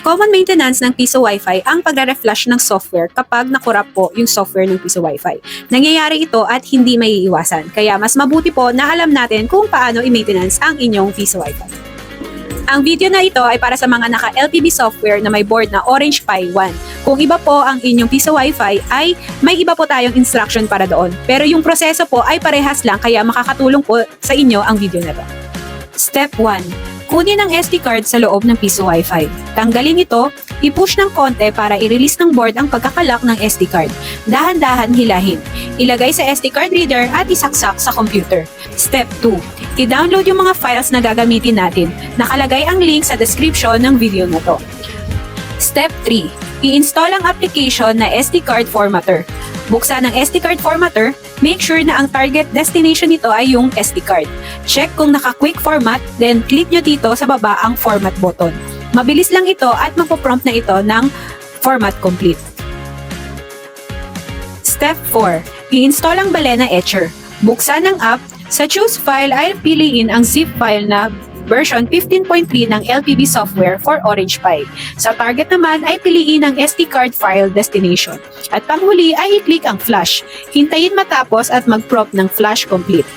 Common maintenance ng Piso Wi-Fi ang pagre-reflash ng software kapag nakurap po yung software ng Piso Wi-Fi. Nangyayari ito at hindi maiiwasan. Kaya mas mabuti po na alam natin kung paano i-maintenance ang inyong Piso Wi-Fi. Ang video na ito ay para sa mga naka-LPB software na may board na Orange Pi 1. Kung iba po ang inyong Piso Wi-Fi ay may iba po tayong instruction para doon. Pero yung proseso po ay parehas lang kaya makakatulong po sa inyo ang video na to. Step 1. Kunin ang SD card sa loob ng Piso Wi-Fi. Tanggalin ito, i-push ng konti para i-release ng board ang pagkakalak ng SD card. Dahan-dahan hilahin. Ilagay sa SD card reader at isaksak sa computer. Step 2. I-download yung mga files na gagamitin natin. Nakalagay ang link sa description ng video na to. Step 3. I-install ang application na SD card formatter. Buksan ang SD card formatter, make sure na ang target destination nito ay yung SD card. Check kung naka-quick format, then click nyo dito sa baba ang format button. Mabilis lang ito at magpo-prompt na ito ng format complete. Step 4. I-install ang Balena Etcher. Buksan ang app, sa choose file ay piliin ang zip file na version 15.3 ng LPB software for Orange Pi. Sa target naman ay piliin ang SD card file destination. At panghuli ay i-click ang flash. Hintayin matapos at mag-prompt ng flash complete.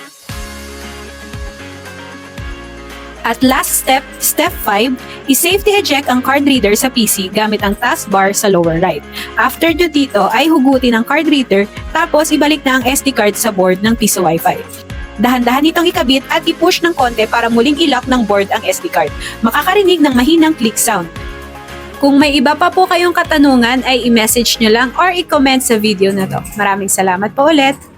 At last step, step 5, i-safety eject ang card reader sa PC gamit ang taskbar sa lower right. After nyo dito ay hugutin ang card reader tapos ibalik na ang SD card sa board ng Piso Wi-Fi. Dahan-dahan itong ikabit at i-push ng konti para muling i-lock ng board ang SD card. Makakarinig ng mahinang click sound. Kung may iba pa po kayong katanungan ay i-message nyo lang or i-comment sa video na to. Maraming salamat po ulit!